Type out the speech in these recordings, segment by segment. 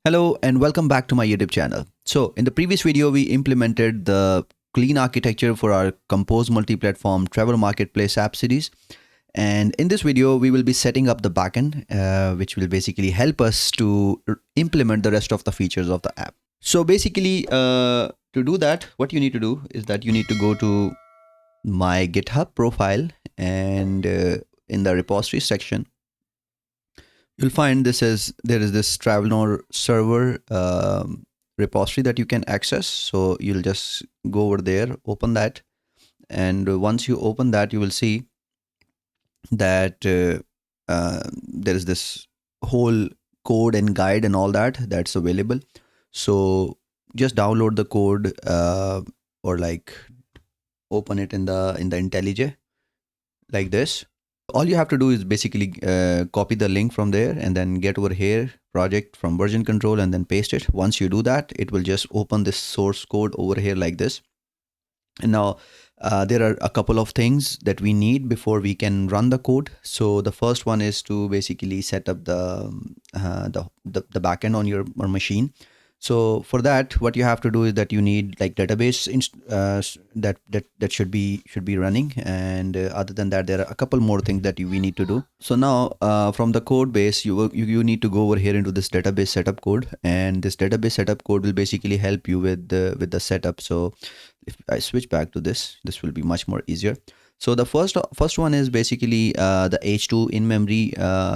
Hello and welcome back to my YouTube channel. So in the previous video, we implemented the clean architecture for our Compose Multiplatform Travel Marketplace app series. And in this video, we will be setting up the backend, which will basically help us to implement the rest of the features of the app. So basically, to do that, what you need to do is that you need to go to my GitHub profile and in the repository section, you'll find there is this Trevnor server repository that you can access. So you'll just go over there, open that, and once you open that, you will see that there is this whole code and guide and all that's available. So just download the code or like open it in the IntelliJ like this. All you have to do is basically copy the link from there and then get over here, project from version control, and then paste it. Once you do that, it will just open this source code over here like this. And now there are a couple of things that we need before we can run the code. So the first one is to basically set up the backend on your machine. So for that, what you have to do is that you need like database that should be running, and other than that, there are a couple more things that we need to do. So now from the code base, you need to go over here into this database setup code, and this database setup code will basically help you with the setup. So if I switch back to this will be much more easier. So the first one is basically the H2 in memory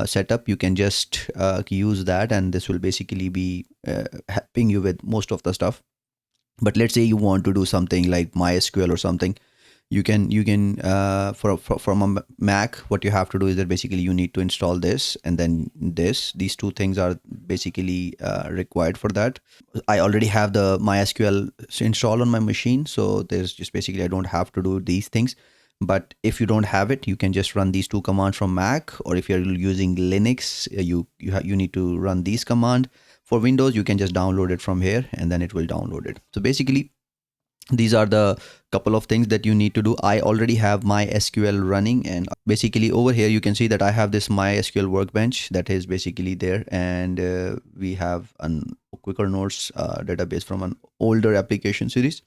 setup. You can just use that, and this will basically be helping you with most of the stuff. But let's say you want to do something like MySQL or something. You can from a Mac, what you have to do is that basically you need to install this and then these two things are basically required for that. I already have the MySQL installed on my machine, so there's just basically I don't have to do these things. But if you don't have it, you can just run these two commands from Mac, or if you're using Linux, you need to run these command. For Windows, you can just download it from here and then it will download it. So basically, these are the couple of things that you need to do. I already have MySQL running, and basically over here you can see that I have this MySQL workbench that is basically there, and we have a quicker notes database from an older application series.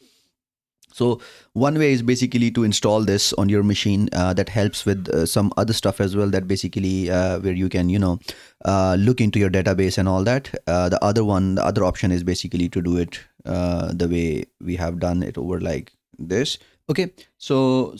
So one way is basically to install this on your machine. That helps with some other stuff as well, that basically where you can look into your database and all that. The other option is basically to do it the way we have done it over like this. Okay, so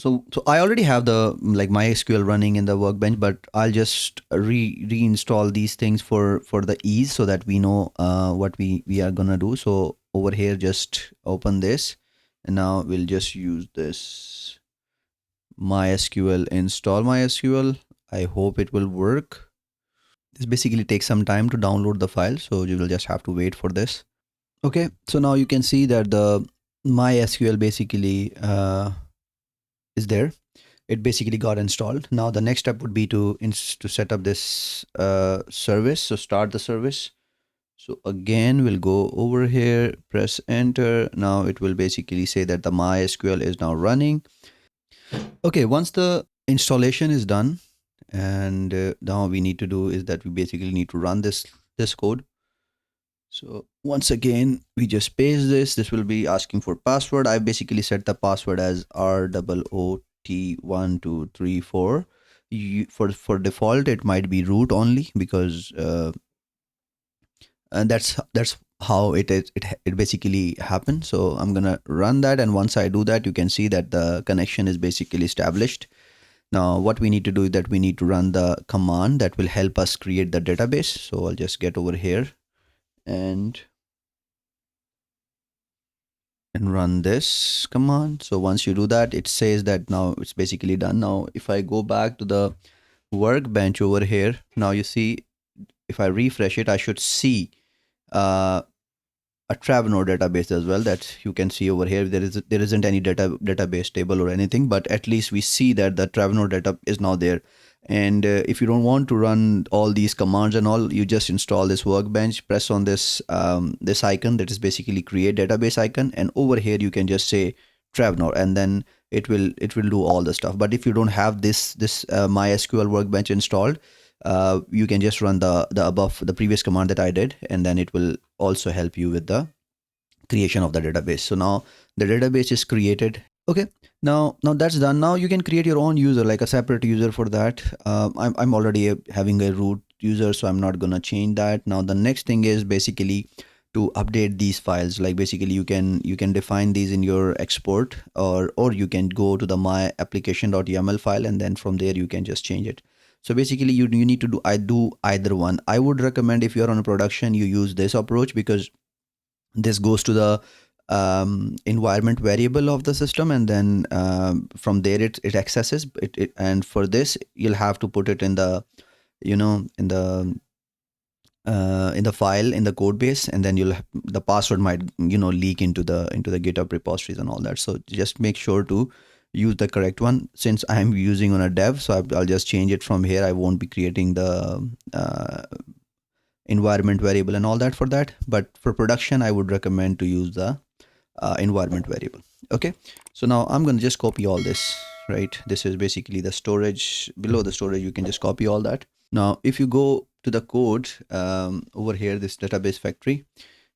I already have the like MySQL running in the workbench, but I'll just reinstall these things for the ease, so that we know what we are gonna do. So over here, just open this. And now we'll just use this MySQL, install MySQL. I hope it will work. This basically takes some time to download the file, so you will just have to wait for this. Okay, so now you can see that the MySQL basically is there. It basically got installed. Now the next step would be to set up this service. So start the service. So again, we'll go over here, press enter. Now it will basically say that the MySQL is now running. Okay, once the installation is done, and now we need to do is that we basically need to run this code. So once again, we just paste this. This will be asking for password. I basically set the password as ROOT1234. For default, it might be root only, because and that's how it basically happens. So I'm gonna run that, and once I do that, you can see that the connection is basically established. Now what we need to do is that we need to run the command that will help us create the database. So I'll just get over here and run this command. So once you do that, it says that now it's basically done. Now if I go back to the workbench over here, now you see if I refresh it, I should see a Trevnor database as well, that you can see over here. There isn't any database table or anything, but at least we see that the Trevnor data is now there. And if you don't want to run all these commands and all, you just install this workbench, press on this this icon that is basically create database icon, and over here you can just say Trevnor, and then it will do all the stuff. But if you don't have this MySQL workbench installed, you can just run the previous command that I did, and then it will also help you with the creation of the database. So now the database is created. Okay, now that's done. Now you can create your own user, like a separate user for that. I'm already having a root user, so I'm not gonna change that. Now the next thing is basically to update these files. Like basically you can define these in your export, or you can go to the my application.yaml file, and then from there you can just change it. So basically you need to do either one. I would recommend, if you're on a production, you use this approach, because this goes to the environment variable of the system, and then from there it accesses it, and for this you'll have to put it in the, you know, in the file in the code base, and then the password might, you know, leak into the GitHub repositories and all that. So just make sure to use the correct one. Since I'm using on a dev, so I'll just change it from here. I won't be creating the environment variable and all that for that, but for production I would recommend to use the environment variable. Okay, so now I'm going to just copy all this. Right, this is basically the storage. Below the storage you can just copy all that. Now if you go to the code, over here, this database factory,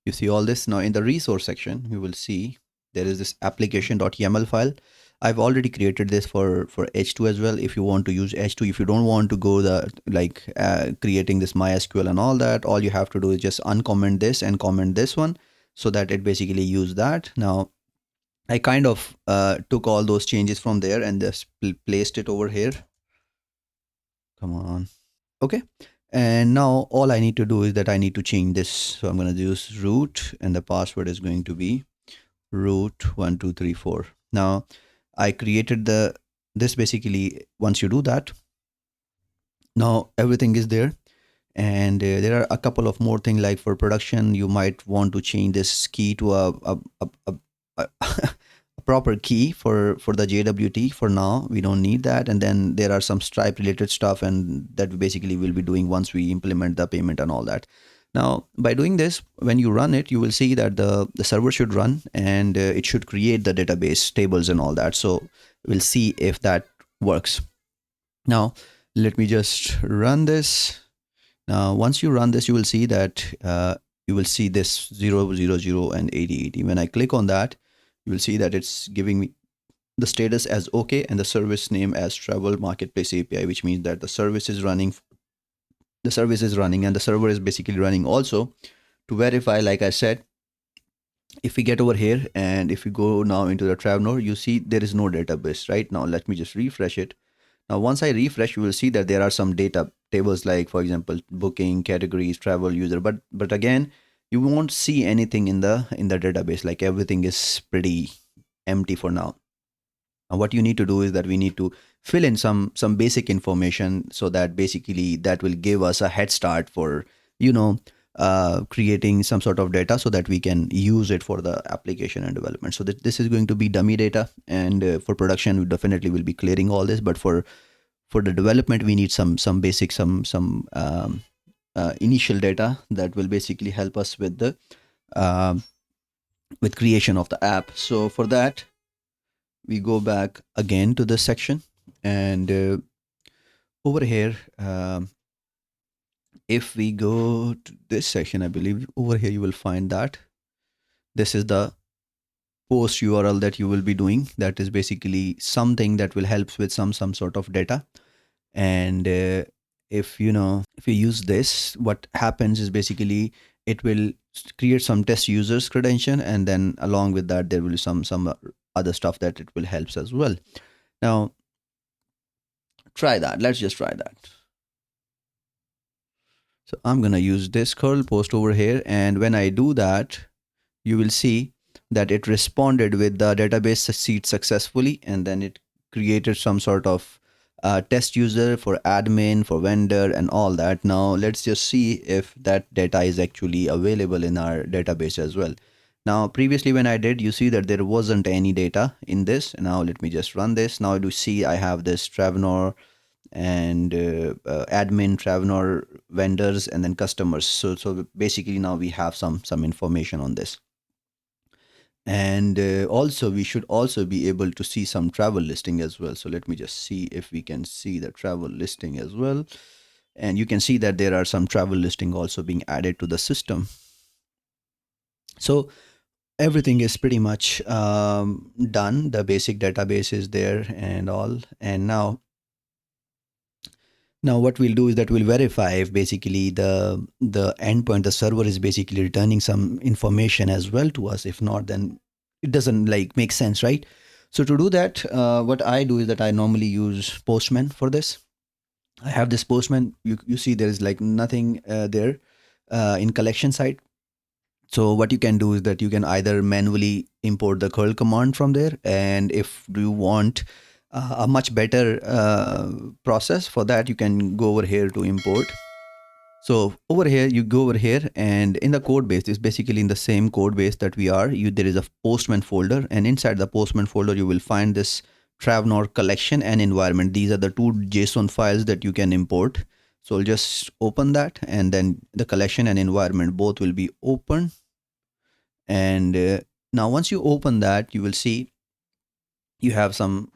you see all this. Now in the resource section you will see there is this application.yaml file. I've already created this for h2 as well. If you want to use h2, if you don't want to go the like creating this MySQL and all that, all you have to do is just uncomment this and comment this one, so that it basically use that. Now I kind of took all those changes from there and just placed it over here. Come on. Okay, and now all I need to do is that I need to change this. So I'm going to use root, and the password is going to be root1234. Now I created this. Basically once you do that, now everything is there. And there are a couple of more things, like for production you might want to change this key to a a proper key for the JWT. For now we don't need that, and then there are some Stripe related stuff, and that basically we'll be doing once we implement the payment and all that. Now by doing this, when you run it, you will see that the server should run, and it should create the database tables and all that. So we'll see if that works. Now let me just run this. Now once you run this, you will see that you will see this 000 and 8080. When I click on that, you will see that it's giving me the status as okay, and the service name as Travel Marketplace API, which means that the service is running. The service is running, and the server is basically running also. To verify, like I said, if we get over here and if we go now into the Trevnor, you see there is no database. Right now let me just refresh it. Now once I refresh, you will see that there are some data tables, like for example booking, categories, travel, user, but again you won't see anything in the database. Like everything is pretty empty for now. Now what you need to do is that we need to fill in some basic information, so that basically that will give us a head start for, you know, creating some sort of data, so that we can use it for the application and development. So this is going to be dummy data, and for production we definitely will be clearing all this, but for the development we need some basic initial data that will basically help us with the with creation of the app. So for that we go back again to this section, and over here, if we go to this section, I believe over here you will find that this is the post URL that you will be doing. That is basically something that will help with some sort of data. And if you use this, what happens is basically it will create some test users credential, and then along with that there will be some other stuff that it will helps as well. Now try that. Let's just try that. So I'm gonna use this curl post over here, and when I do that, you will see that it responded with the database seed successfully, and then it created some sort of test user for admin, for vendor, and all that. Now let's just see if that data is actually available in our database as well. Now previously when I did, you see that there wasn't any data in this. Now let me just run this. Now you see I have this Trevnor and admin, Trevnor, vendors, and then customers. So basically now we have some information on this. And also we should also be able to see some travel listing as well. So let me just see if we can see the travel listing as well. And you can see that there are some travel listing also being added to the system. So everything is pretty much done. The basic database is there and all. And now what we'll do is that we'll verify if basically the endpoint, the server is basically returning some information as well to us. If not, then it doesn't like make sense, right? So to do that, what I do is that I normally use Postman for this. I have this Postman. You see there is like nothing there in collection side. So what you can do is that you can either manually import the curl command from there, and if you want a much better process for that, you can go over here to import. So over here, you go over here, and in the code base, it's basically in the same code base that we are. There is a Postman folder, and inside the Postman folder, you will find this Trevnor collection and environment. These are the two JSON files that you can import. So I'll just open that, and then the collection and environment both will be open. And now once you open that, you will see you have some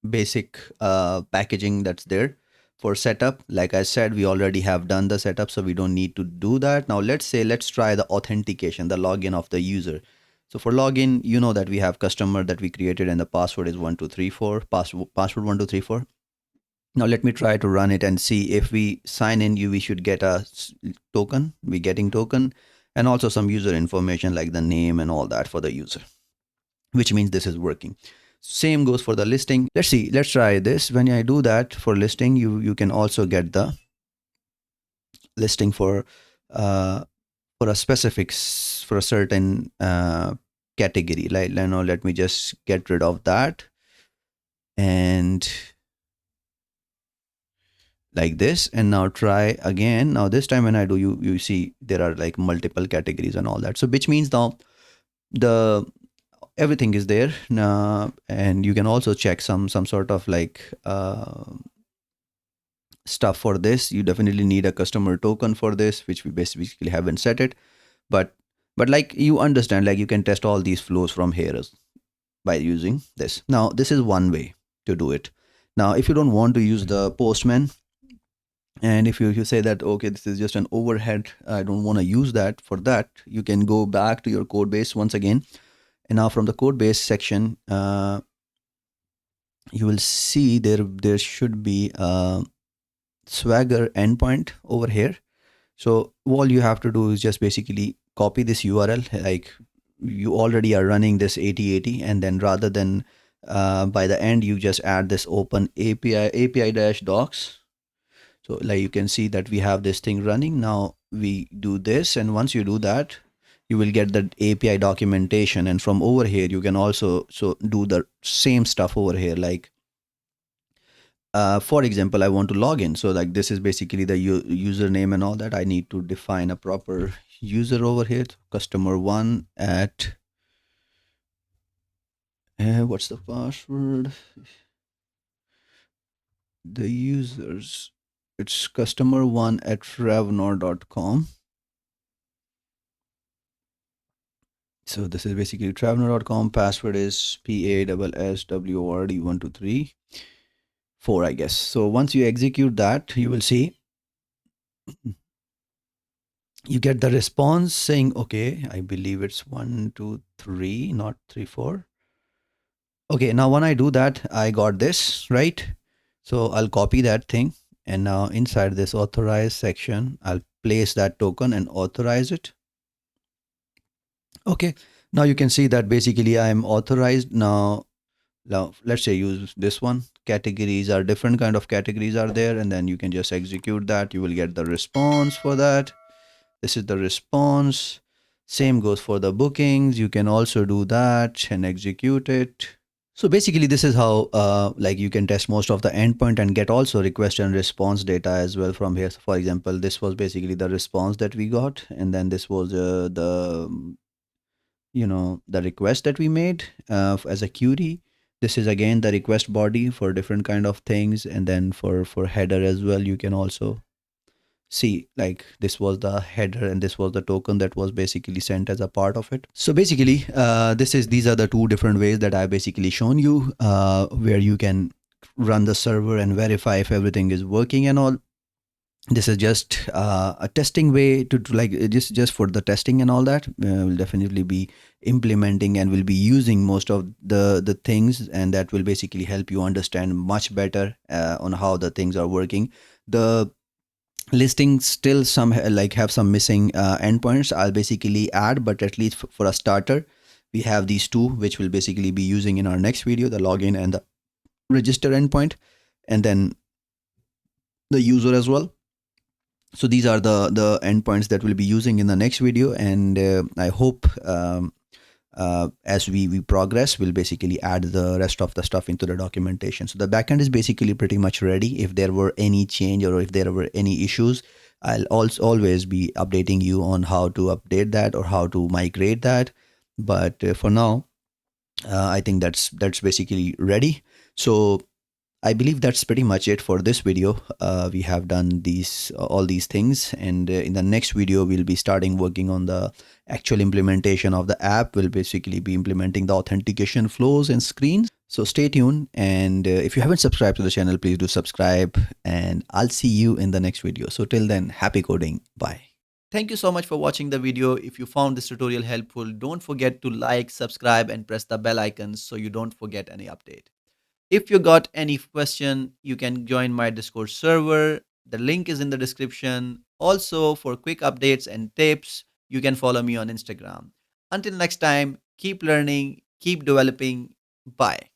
basic packaging that's there for setup. Like I said, we already have done the setup, so we don't need to do that. Now let's try the authentication, the login of the user. So for login, you know that we have customer that we created, and the password is 1234, password 1234. Now let me try to run it and see if we sign in, we should get a token. We're getting token, and also some user information like the name and all that for the user, which means this is working. Same goes for the listing. Let's try this. When I do that for listing, you can also get the listing for a specific, for a certain category. Like, now let me just get rid of that, and like this, and now try again. Now this time when I do, you see there are like multiple categories and all that. So which means now the everything is there now, and you can also check some sort of like stuff for this. You definitely need a customer token for this, which we basically haven't set it, but like you understand, like you can test all these flows from here by using this. Now this is one way to do it. Now if you don't want to use the Postman, and if you say that, okay, this is just an overhead, I don't want to use that, for that you can go back to your code base once again. And now from the code base section, you will see there should be a Swagger endpoint over here. So all you have to do is just basically copy this URL, like you already are running this 8080, and then rather than by the end, you just add this open API-docs. So like you can see that we have this thing running. Now we do this, and once you do that, you will get the API documentation. And from over here, you can also do the same stuff over here. Like for example, I want to log in. So like this is basically the username and all that. I need to define a proper user over here. Customer one at what's the password? The users, it's customer1@trevnor.com. So this is basically trevnor.com. Password is PASSWORD1234, I guess. So once you execute that, you will see you get the response saying, okay, I believe it's 1, 2, 3, not 3, 4. Okay, now when I do that, I got this, right? So I'll copy that thing. And now inside this authorize section, I'll place that token and authorize it. Okay, now you can see that basically I'm authorized. Now let's say use this one. Categories are different kind of categories are there, and then you can just execute that. You will get the response for that. This is the response. Same goes for the bookings. You can also do that and execute it. So basically this is how like you can test most of the endpoint and get also request and response data as well from here. So for example, this was basically the response that we got, and then this was the request that we made as a query. This is again the request body for different kind of things, and then for header as well, you can also see like this was the header and this was the token that was basically sent as a part of it. So basically these are the two different ways that I basically shown you where you can run the server and verify if everything is working and all. This is just a testing way to like just for the testing and all that. We'll definitely be implementing and will be using most of the things, and that will basically help you understand much better on how the things are working. The listing still some like have some missing endpoints. I'll basically add, but at least for a starter, we have these two which we'll basically be using in our next video: the login and the register endpoint, and then the user as well. So these are the endpoints that we'll be using in the next video, and I hope as we progress, we'll basically add the rest of the stuff into the documentation. So the backend is basically pretty much ready. If there were any change or if there were any issues, I'll also always be updating you on how to update that or how to migrate that. But for now, I think that's basically ready. So I believe that's pretty much it for this video. We have done these all these things, and in the next video, we'll be starting working on the actual implementation of the app. We'll basically be implementing the authentication flows and screens. So stay tuned, and if you haven't subscribed to the channel, please do subscribe, and I'll see you in the next video. So till then, happy coding. Bye. Thank you so much for watching the video. If you found this tutorial helpful, don't forget to like, subscribe, and press the bell icon so you don't forget any update. If you got any question, you can join my Discord server. The link is in the description. Also, for quick updates and tips, you can follow me on Instagram. Until next time, keep learning, keep developing. Bye.